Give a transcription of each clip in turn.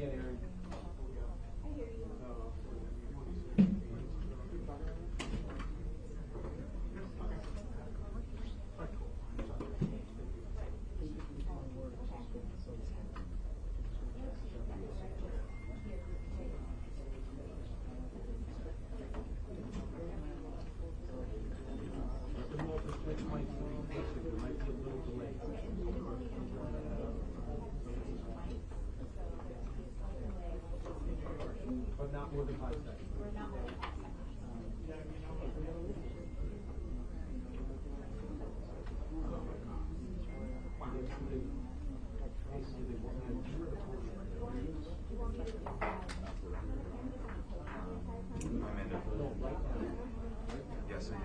But not more than 5 seconds. We're not more than 5 seconds. Yes, I am.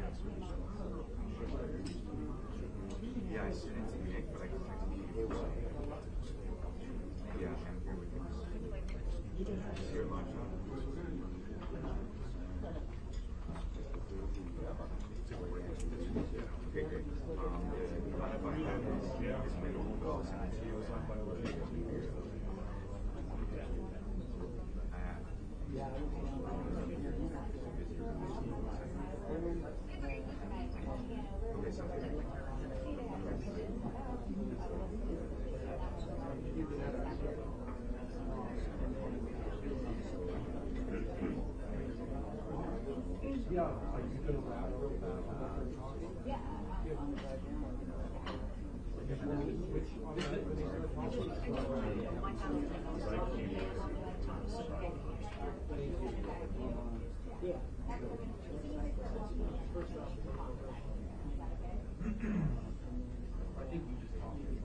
Yeah, I sent it to Nick, but I can text you. Yeah, I'm here with you. Is your lunch on? Okay, great. If I have his middle, I'll send it to you. Yeah, are you going to wrap real fast? Yeah. I think you just talked to me.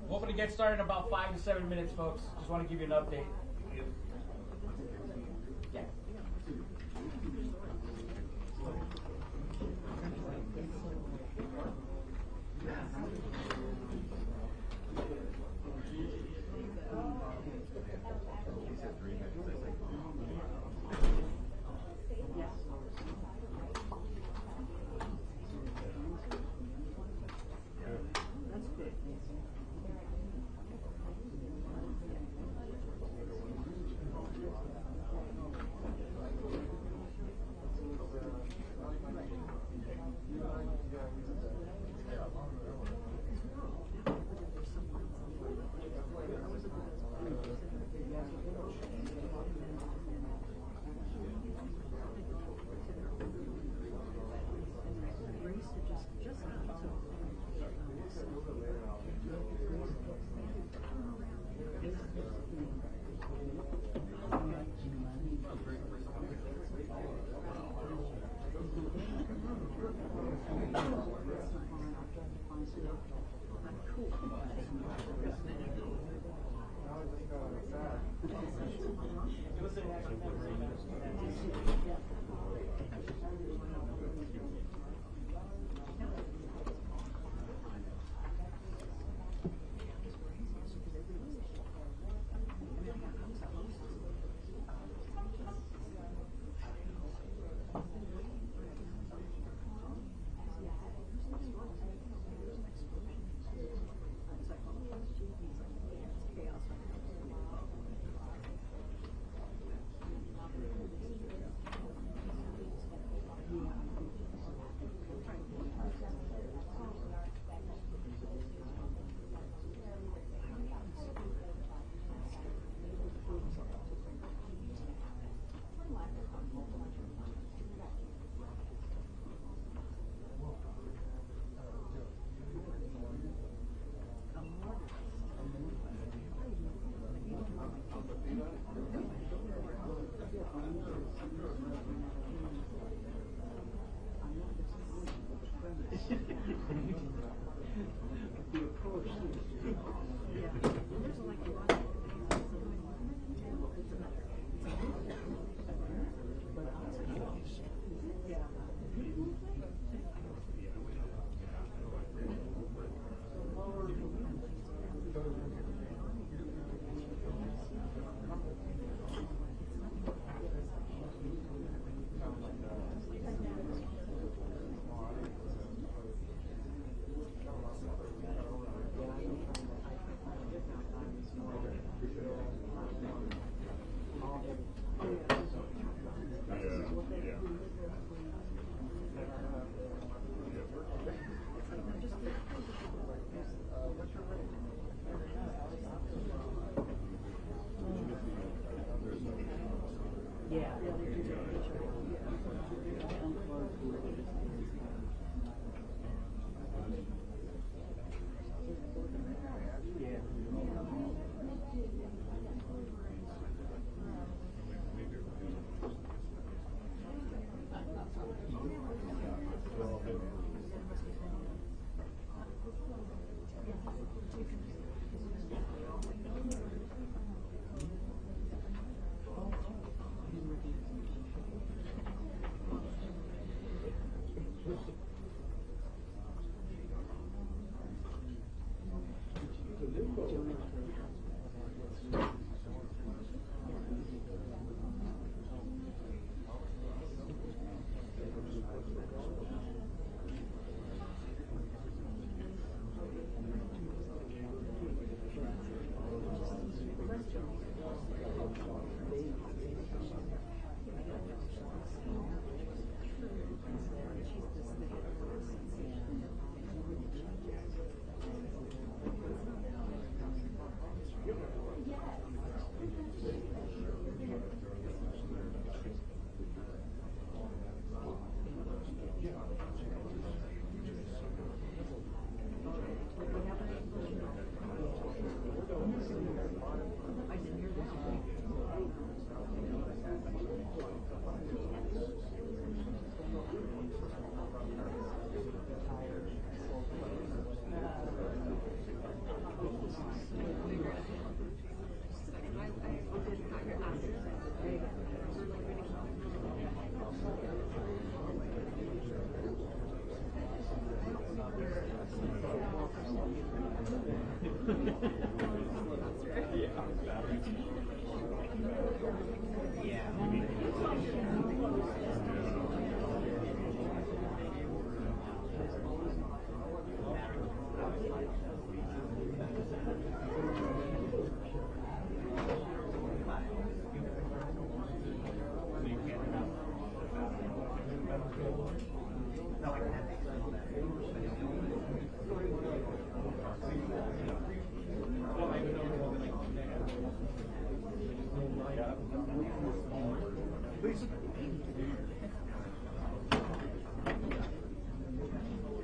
Hoping to get started in about 5 to 7 minutes, folks. Just want to give you an update. Yeah.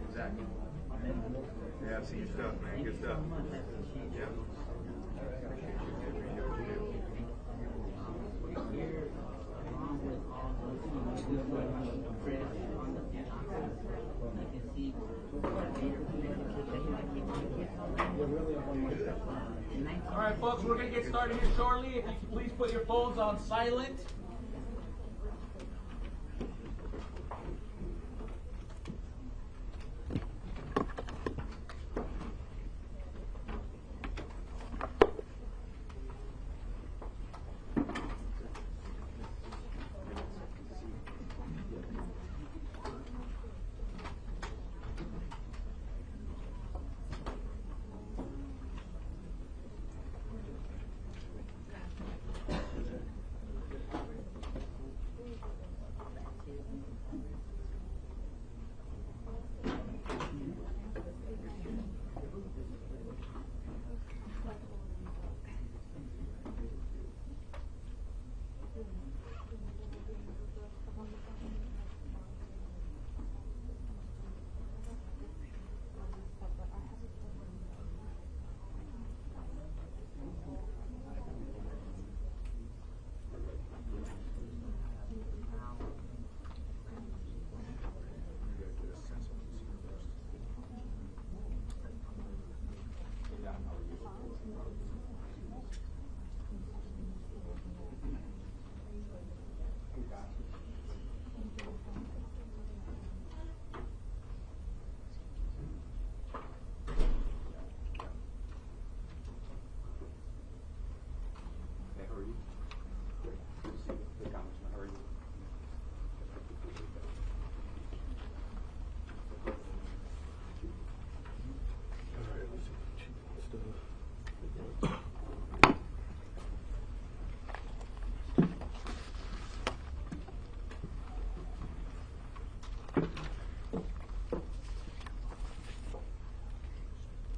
Exactly. Yeah, I've seen your stuff, man. Good stuff. Yeah. All right, folks, we're going to get started here shortly. If you can please put your phones on silent.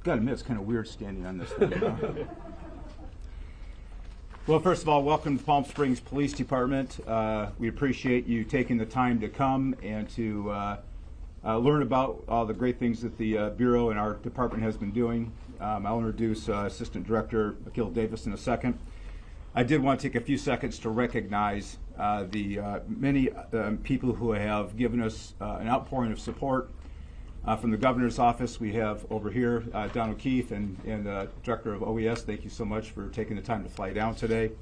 gotta admit, it's kind of weird standing on this thing. Huh? Well, first of all, welcome to Palm Springs Police Department. We appreciate you taking the time to come and to learn about all the great things that the Bureau and our department has been doing. I'll introduce Assistant Director Akil Davis in a second. I did want to take a few seconds to recognize the many people who have given us an outpouring of support. From the Governor's Office, we have over here Don O'Keefe and Director of OES. Thank you so much for taking the time to fly down today.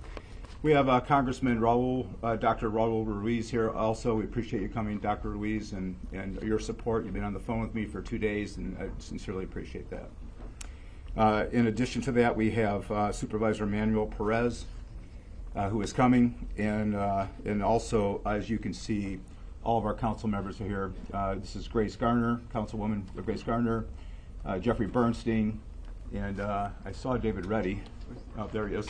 We have Congressman Dr. Raul Ruiz here also. We appreciate you coming, Dr. Ruiz, and your support. You've been on the phone with me for 2 days, and I sincerely appreciate that. In addition to that, we have Supervisor Manuel Perez, who is coming, and also, as you can see, all of our council members are here. This is Grace Garner, Councilwoman Grace Garner, Jeffrey Bernstein, and I saw David Reddy. Oh, there he is.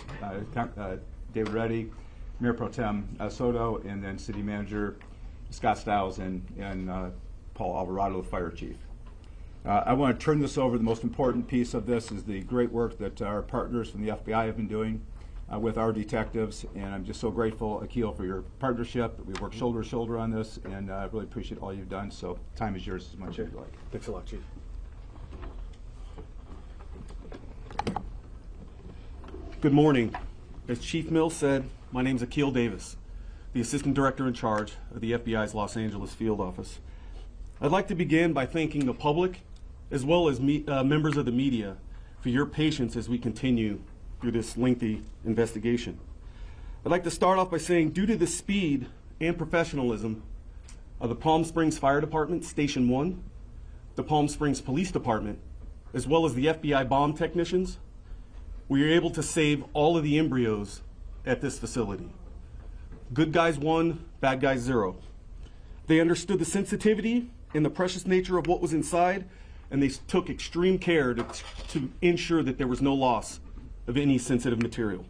David Reddy, Mayor Pro Tem Soto, and then City Manager Scott Stiles and Paul Alvarado, the Fire Chief. I want to turn this over. The most important piece of this is the great work that our partners from the FBI have been doing with our detectives, and I'm just so grateful, Akil, for your partnership. We work shoulder to shoulder on this, and I really appreciate all you've done. So time is yours as much as you like. Thanks a lot, Chief. Good morning. As Chief Mills said, my name is Akil Davis, the Assistant Director in charge of the FBI's Los Angeles Field Office. I'd like to begin by thanking the public as well as members of the media for your patience as we continue through this lengthy investigation. I'd like to start off by saying, due to the speed and professionalism of the Palm Springs Fire Department, Station 1, the Palm Springs Police Department, as well as the FBI bomb technicians, we were able to save all of the embryos at this facility. Good guys 1, bad guys 0. They understood the sensitivity and the precious nature of what was inside, and they took extreme care to ensure that there was no loss of any sensitive material.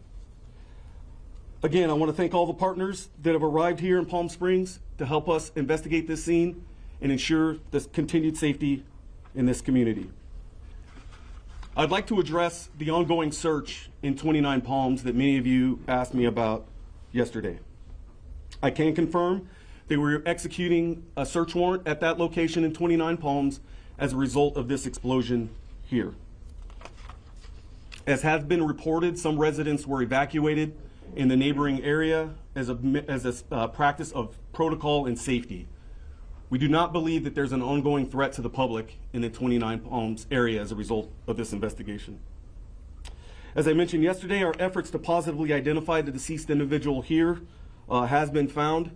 Again, I want to thank all the partners that have arrived here in Palm Springs to help us investigate this scene and ensure the continued safety in this community. I'd like to address the ongoing search in 29 Palms that many of you asked me about yesterday. I can confirm that we were executing a search warrant at that location in 29 Palms as a result of this explosion here. As has been reported, some residents were evacuated in the neighboring area as a practice of protocol and safety. We do not believe that there's an ongoing threat to the public in the 29 Palms area as a result of this investigation. As I mentioned yesterday, our efforts to positively identify the deceased individual here has been found.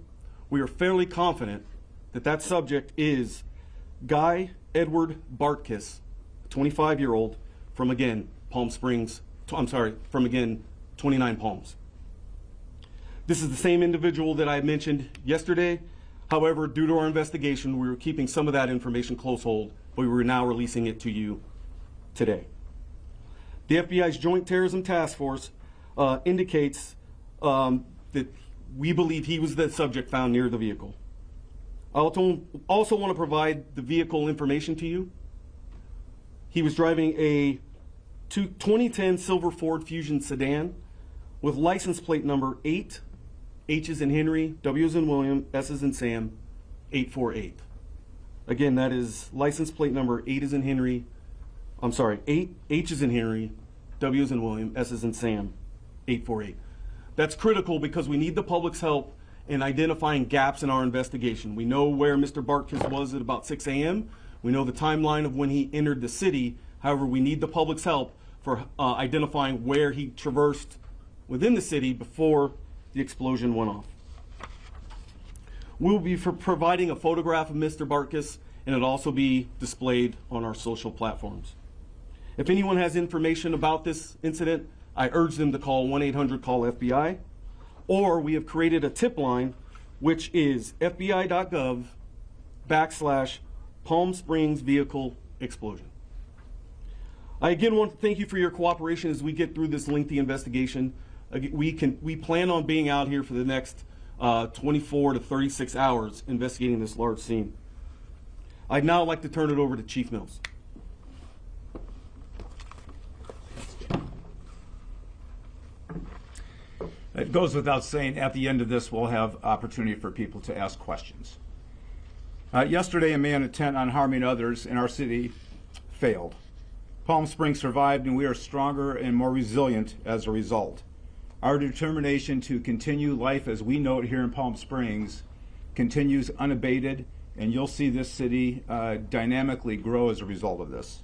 We are fairly confident that that subject is Guy Edward Bartkiss, a 25-year-old from, again, Palm Springs, from, again, 29 Palms. This is the same individual that I mentioned yesterday. However, due to our investigation, we were keeping some of that information close hold, but we were now releasing it to you today. The FBI's Joint Terrorism Task Force indicates that we believe he was the subject found near the vehicle. I also want to provide the vehicle information to you. He was driving a 2010 silver Ford Fusion sedan with license plate number 8, H as in Henry, W as in William, S as in Sam, 848. Again, that is license plate number 8 as in Henry, 8, H as in Henry, W as in William, S as in Sam, 848. That's critical because we need the public's help in identifying gaps in our investigation. We know where Mr. Bartkiss was at about 6 a.m. We know the timeline of when he entered the city. However, we need the public's help for identifying where he traversed within the city before the explosion went off. We'll be providing a photograph of Mr. Bartkiss, and it'll also be displayed on our social platforms. If anyone has information about this incident, I urge them to call 1-800-CALL-FBI, or we have created a tip line, which is fbi.gov/Palm Springs vehicle explosion. I again want to thank you for your cooperation as we get through this lengthy investigation. We plan on being out here for the next 24 to 36 hours investigating this large scene. I'd now like to turn it over to Chief Mills. It goes without saying, at the end of this, we'll have opportunity for people to ask questions. Yesterday, a man intent on harming others in our city failed. Palm Springs survived, and we are stronger and more resilient as a result. Our determination to continue life as we know it here in Palm Springs continues unabated, and you'll see this city dynamically grow as a result of this.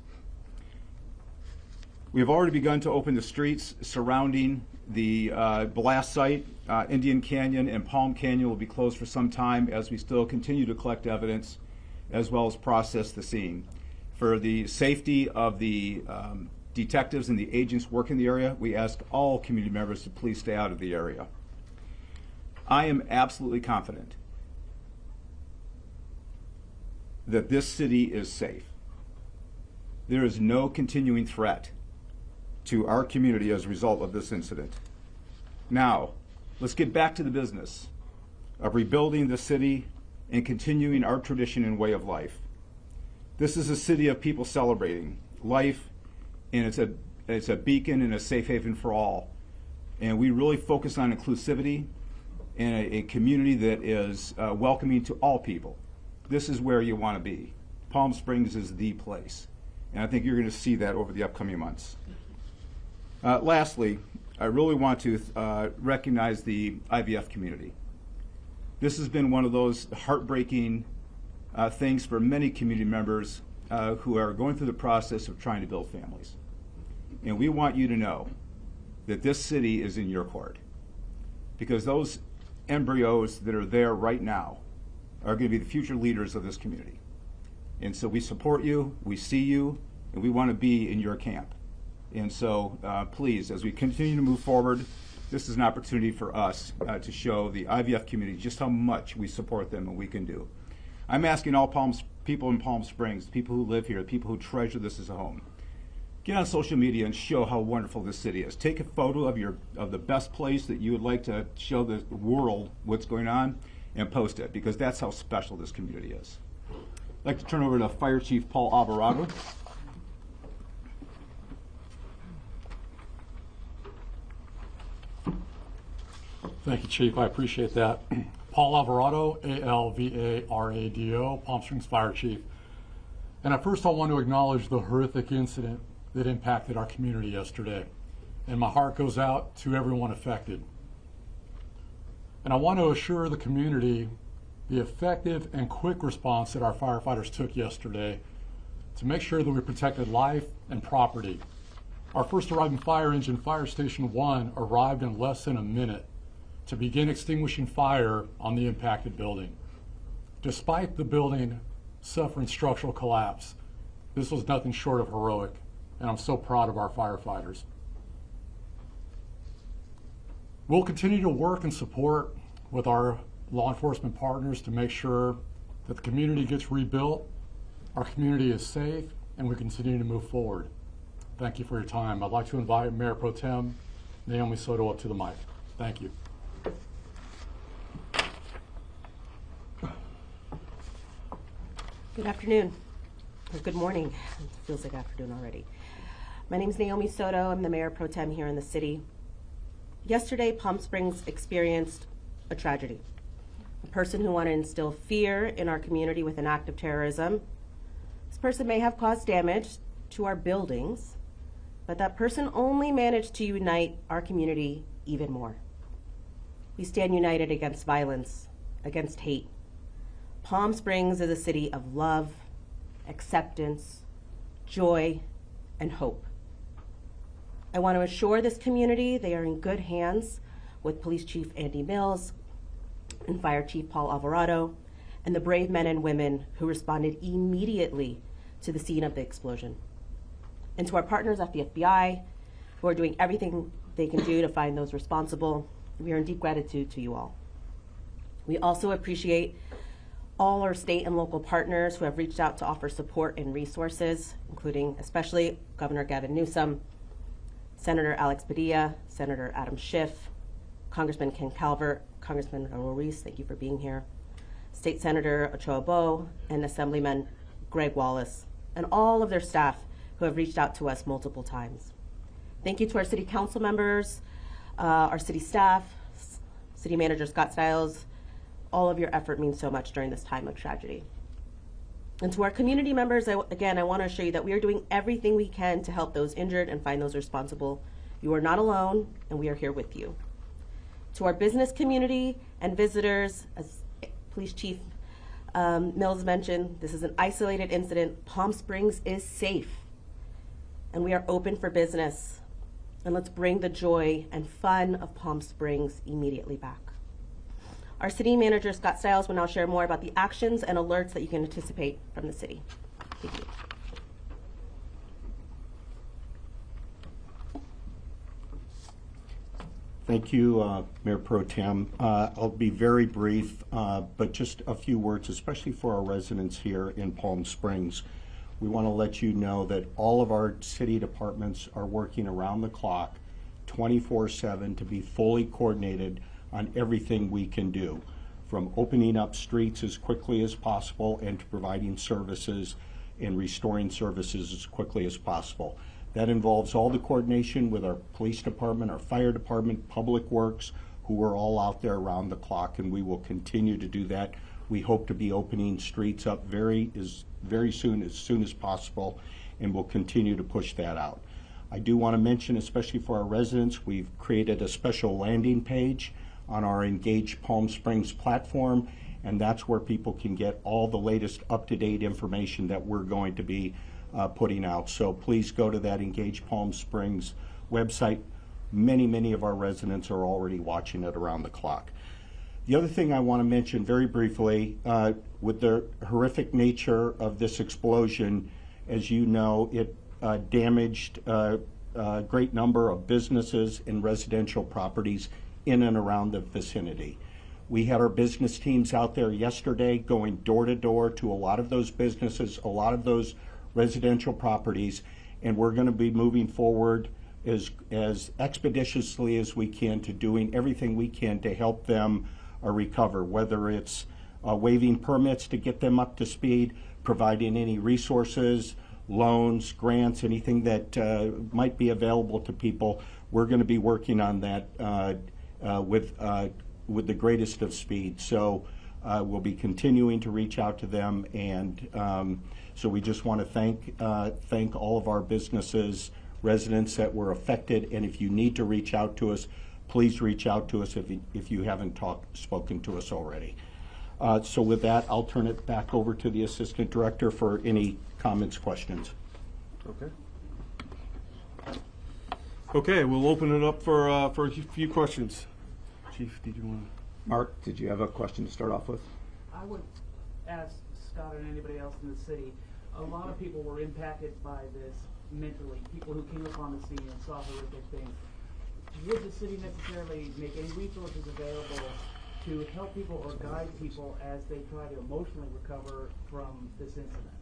We have already begun to open the streets surrounding the blast site. Indian Canyon and Palm Canyon will be closed for some time as we still continue to collect evidence as well as process the scene. For the safety of the detectives and the agents working the area, we ask all community members to please stay out of the area. I am absolutely confident that this city is safe. There is no continuing threat to our community as a result of this incident. Now, let's get back to the business of rebuilding the city and continuing our tradition and way of life. This is a city of people celebrating life, and it's a beacon and a safe haven for all. And we really focus on inclusivity and a community that is welcoming to all people. This is where you want to be. Palm Springs is the place. And I think you're going to see that over the upcoming months. Lastly, I really want to recognize the IVF community. This has been one of those heartbreaking things for many community members who are going through the process of trying to build families. And we want you to know that this city is in your court, because those embryos that are there right now are going to be the future leaders of this community. And so we support you, we see you, and we want to be in your camp. And so please, as we continue to move forward, this is an opportunity for us to show the IVF community just how much we support them and we can do. I'm asking all people in Palm Springs, people who live here, people who treasure this as a home, get on social media and show how wonderful this city is. Take a photo of the best place that you would like to show the world what's going on and post it, because that's how special this community is. I'd like to turn over to Fire Chief Paul Alvarado. Thank you, Chief. I appreciate that. Paul Alvarado, A-L-V-A-R-A-D-O, Palm Springs Fire Chief. And at first I want to acknowledge the horrific incident that impacted our community yesterday. And my heart goes out to everyone affected. And I want to assure the community the effective and quick response that our firefighters took yesterday to make sure that we protected life and property. Our first arriving fire engine, Fire Station 1, arrived in less than a minute to begin extinguishing fire on the impacted building. Despite the building suffering structural collapse, this was nothing short of heroic, and I'm so proud of our firefighters. We'll continue to work and support with our law enforcement partners to make sure that the community gets rebuilt, our community is safe, and we continue to move forward. Thank you for your time. I'd like to invite Mayor Pro Tem Naomi Soto up to the mic. Thank you. Good afternoon, or good morning. It feels like afternoon already. My name is Naomi Soto. I'm the Mayor Pro Tem here in the city. Yesterday, Palm Springs experienced a tragedy. A person who wanted to instill fear in our community with an act of terrorism. This person may have caused damage to our buildings, but that person only managed to unite our community even more. We stand united against violence, against hate. Palm Springs is a city of love, acceptance, joy, and hope. I want to assure this community they are in good hands with Police Chief Andy Mills and Fire Chief Paul Alvarado and the brave men and women who responded immediately to the scene of the explosion. And to our partners at the FBI, who are doing everything they can do to find those responsible, we are in deep gratitude to you all. We also appreciate all our state and local partners who have reached out to offer support and resources, including especially Governor Gavin Newsom, Senator Alex Padilla, Senator Adam Schiff, Congressman Ken Calvert, Congressman Raul Ruiz, thank you for being here, State Senator Ochoa Bo, and Assemblyman Greg Wallace, and all of their staff who have reached out to us multiple times. Thank you to our city council members, our city staff, City Manager Scott Stiles, all of your effort means so much during this time of tragedy. And to our community members, I want to assure you that we are doing everything we can to help those injured and find those responsible. You are not alone, and we are here with you. To our business community and visitors, as Police Chief Mills mentioned, this is an isolated incident. Palm Springs is safe, and we are open for business. And let's bring the joy and fun of Palm Springs immediately back. Our City Manager, Scott Stiles, will now share more about the actions and alerts that you can anticipate from the city. Thank you. Thank you, Mayor Pro Tem. I'll be very brief, but just a few words, especially for our residents here in Palm Springs. We want to let you know that all of our city departments are working around the clock, 24/7, to be fully coordinated on everything we can do, from opening up streets as quickly as possible and to providing services and restoring services as quickly as possible. That involves all the coordination with our police department, our fire department, public works, who are all out there around the clock, and we will continue to do that. We hope to be opening streets up very soon as possible, and we'll continue to push that out. I do want to mention, especially for our residents, we've created a special landing page on our Engage Palm Springs platform, and that's where people can get all the latest up-to-date information that we're going to be putting out. So please go to that Engage Palm Springs website. Many of our residents are already watching it around the clock. The other thing I want to mention very briefly, with the horrific nature of this explosion, as you know, it damaged a great number of businesses and residential properties in and around the vicinity. We had our business teams out there yesterday going door to door to a lot of those businesses, a lot of those residential properties, and we're going to be moving forward as expeditiously as we can to doing everything we can to help them recover, whether it's waiving permits to get them up to speed, providing any resources, loans, grants, anything that might be available to people. We're going to be working on that with the greatest of speed. So we'll be continuing to reach out to them, and so we just want to thank all of our businesses, residents that were affected, and if you need to reach out to us, please reach out to us if you haven't spoken to us already. So with that, I'll turn it back over to the Assistant Director for any comments, questions. Okay, we'll open it up for a few questions. Chief, did you want to? Mark, did you have a question to start off with? I would ask Scott and anybody else in the city, a lot of people were impacted by this mentally, people who came upon the scene and saw horrific things. Would the city necessarily make any resources available to help people or guide people as they try to emotionally recover from this incident?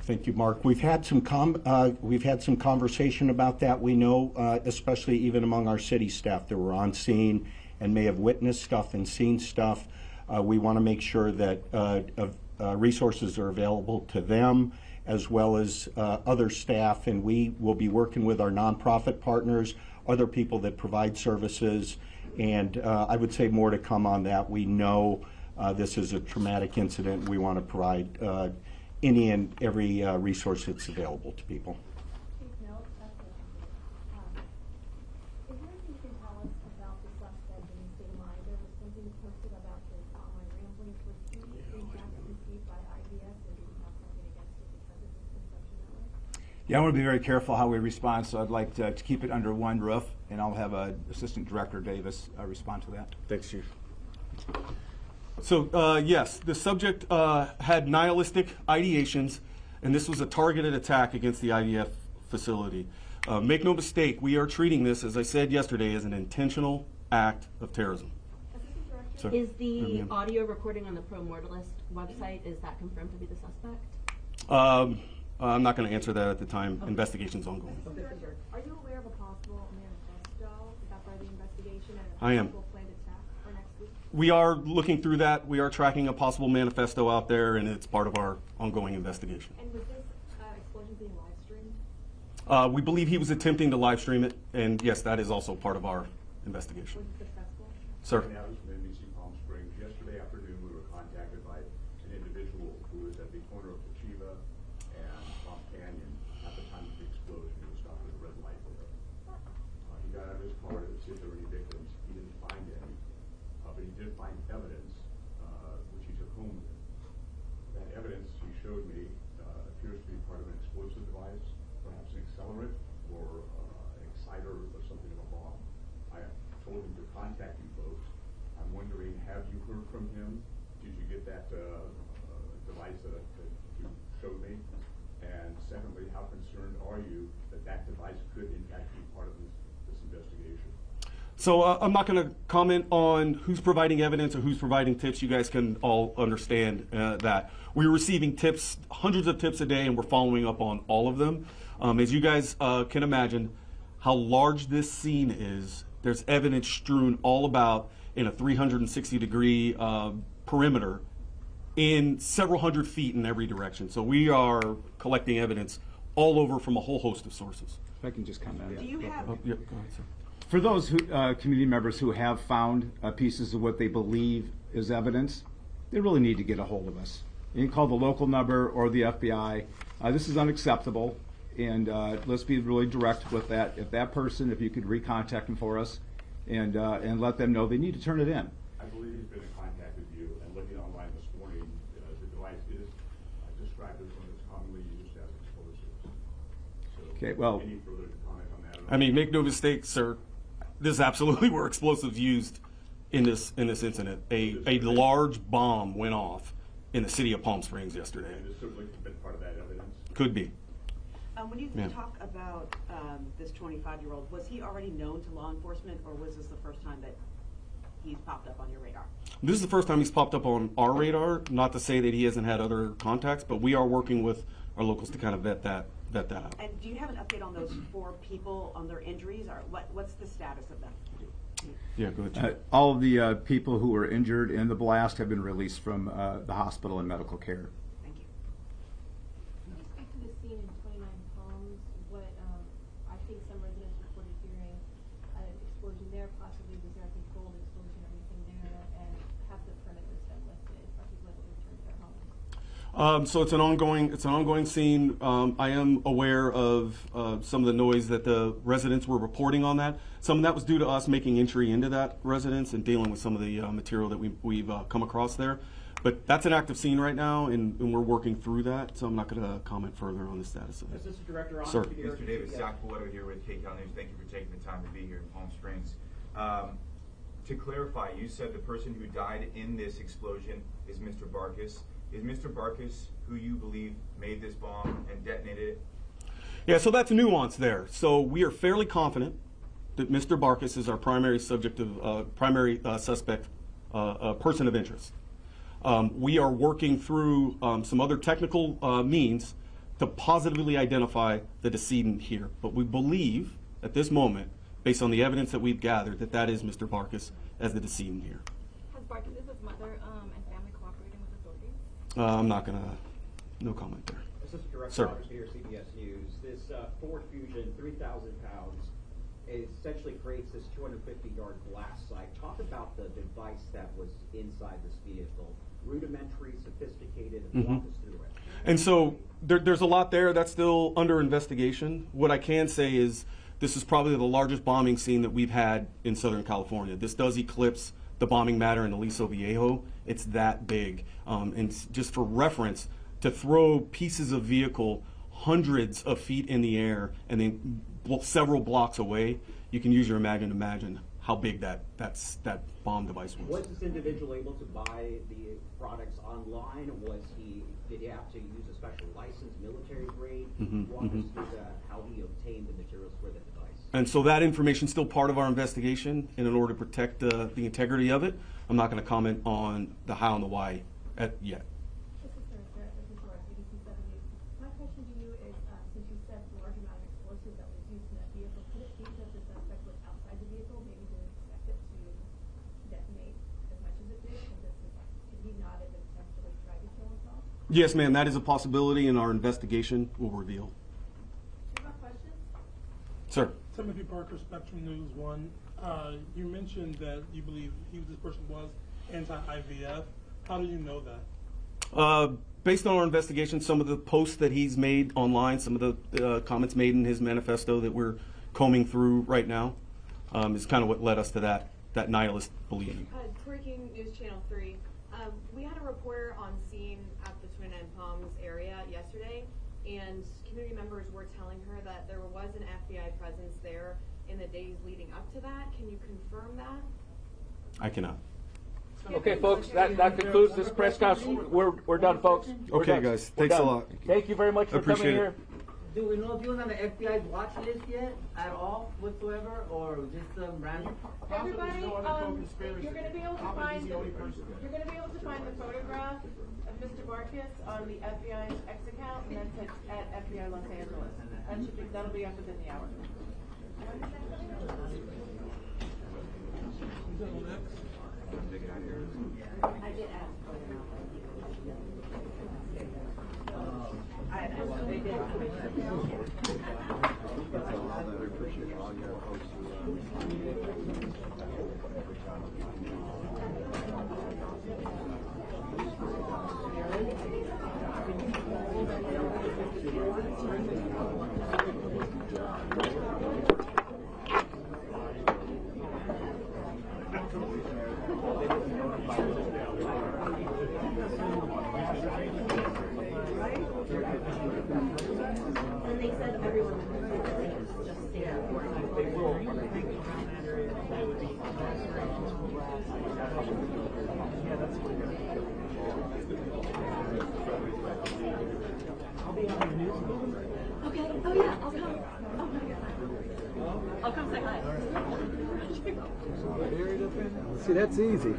Thank you, Mark. We've had some conversation about that. We know, especially even among our city staff that were on scene and may have witnessed stuff and seen stuff. We want to make sure that resources are available to them as well as other staff, and we will be working with our nonprofit partners, other people that provide services, and I would say more to come on that. We know this is a traumatic incident. We want to provide any and every resource that's available to people. Chief Mills, is there anything you can tell us about the suspect in the state line? There was something posted about this online rambling. Was he feedback received by IDS, or did he have something against it because of his consumption network? Yeah, I want to be very careful how we respond, so I'd like to keep it under one roof, and I'll have Assistant Director Davis respond to that. Thanks, Chief. So, yes, the subject had nihilistic ideations, and this was a targeted attack against the IDF facility. Make no mistake, we are treating this, as I said yesterday, as an intentional act of terrorism. So, is the audio recording on the Pro Mortalist website, is that confirmed to be the suspect? I'm not going to answer that at the time. Okay. Investigation's ongoing. Are you aware of a possible manifesto about the investigation and a I am. possible planned attack for next week? We are looking through that. We are tracking a possible manifesto out there, and it's part of our ongoing investigation. And was this explosion being live We believe he was attempting to live stream it, and yes, that is also part of our investigation. Was it successful? Sir. And that was from NBC Palm Springs. Yesterday afternoon, we were contacted by an individual who was at the corner of Toshiba and Palm Canyon at the time of the explosion. He was stopped at a red light there. He got out of his car to see if there were any victims. He didn't find any, but he did find evidence, which he took home with him. That evidence, he showed me, appears to be part of an explosive device, perhaps an accelerant or an exciter or something of a bomb. I told him to contact you folks. I'm wondering, have you heard from him? Did you get that device that you showed me? And secondly, how concerned are you that that device could in fact be part of this investigation? So I'm not going to comment on who's providing evidence or who's providing tips. You guys can all understand that. We're receiving tips, hundreds of tips a day, and we're following up on all of them. As you guys can imagine, how large this scene is, there's evidence strewn all about in a 360-degree perimeter in several hundred feet in every direction. So we are collecting evidence all over from a whole host of sources. If I can just comment. Do you have, Oh, yeah, go ahead, sir. For those who, community members who have found pieces of what they believe is evidence, they really need to get a hold of us. You can call the local number or the FBI. This is unacceptable, and let's be really direct with that. If that person, if you could recontact them for us and let them know they need to turn it in. I believe he's been in contact with you, and looking online this morning, the device is described as one that's commonly used as explosives. So, Okay, well, any further comment on that? I mean, make no mistake, sir. This absolutely were explosives used in this incident. A large bomb went off in the city of Palm Springs yesterday. And this certainly could have been part of that evidence. Could be. when you Yeah. talk about this 25-year-old, was he already known to law enforcement, or was this the first time that he's popped up on your radar? This is the first time he's popped up on our radar. Not to say that he hasn't had other contacts, but we are working with our locals to kind of vet that out. And do you have an update on those 4 people, on their injuries, or what's the status of them? Yeah, go ahead. Chief. All of the people who were injured in the blast have been released from the hospital and medical care. Thank you. Can you speak to the scene in 29 Palms? What I think some residents reported hearing an explosion there, possibly was there a controlled explosion or anything there, and have the perimeters been lifted? Are people able to return to their homes? So it's an ongoing scene. I am aware of some of the noise that the residents were reporting on that. Some of that was due to us making entry into that residence and dealing with some of the material that we've come across there. But that's an active scene right now, and we're working through that. So I'm not going to comment further on the status of it. Assistant Director on Sir. Mr. Davis, Zach Poletto here with KCAL News. Thank you for taking the time to be here in Palm Springs. To clarify, you said the person who died in this explosion is Mr. Barkis. Is Mr. Barkis who you believe made this bomb and detonated it? Yeah, so that's nuance there. So we are fairly confident that Mr. Barkis is our primary subject of suspect, person of interest. We are working through some other technical means to positively identify the decedent here. But we believe at this moment, based on the evidence that we've gathered, that that is Mr. Barkis as the decedent here. Has Barkis' mother and family cooperating with authorities? I'm not going to, no comment there. Assistant Director Sir. Rogers here, CBS News. This Ford Fusion, 3,000 pounds, essentially creates this 250-yard blast site. Talk about the device that was inside this vehicle. Rudimentary, sophisticated, and walk us through it. And so there's a lot there that's still under investigation. What I can say is this is probably the largest bombing scene that we've had in Southern California. This does eclipse the bombing matter in Aliso Viejo. It's that big. And just for reference, to throw pieces of vehicle hundreds of feet in the air and then several blocks away, you can use your imagination to imagine how big that bomb device was. Was this individual able to buy the products online? Did he have to use a special license, military grade? Walk us through how he obtained the materials for the device. And so that information is still part of our investigation, and in order to protect the integrity of it, I'm not going to comment on the how and the why yet. This is Laura, ABC 7 News. My question to you is, since you said large amount of explosives that was used in that vehicle, could it be that the suspect was outside the vehicle, maybe didn't expect it to detonate as much as it did? Could he not have intentionally tried to kill himself? Yes, ma'am, that is a possibility, and our investigation will reveal. Two more questions. Timothy Parker, Spectrum News 1. You mentioned that you believe this person was anti-IVF. How do you know that? Based on our investigation, some of the posts that he's made online, some of the comments made in his manifesto that we're combing through right now, is kind of what led us to that nihilist belief. Breaking News Channel 3. We had a reporter on scene at the 29 Palms area yesterday, and community members were telling her that there was an FBI presence there in the days leading up to that. Can you confirm that? I cannot. Okay, folks, that concludes this press conference. We're done, folks. We're Okay, done. guys, We're thanks a done. lot. Thank you very much for Appreciate coming it. here. Do we know if you're on the FBI's watch list yet, at all, whatsoever, or just random? Everybody, you're going to be able to find the photograph of Mr. Barkas on the FBI's X account, and that's at FBI Los Angeles. That'll be up within the hour. I did ask for it. And they said everyone would just stay Okay. Oh yeah, I'll come. Oh my god. I'll come say hi. See, that's easy.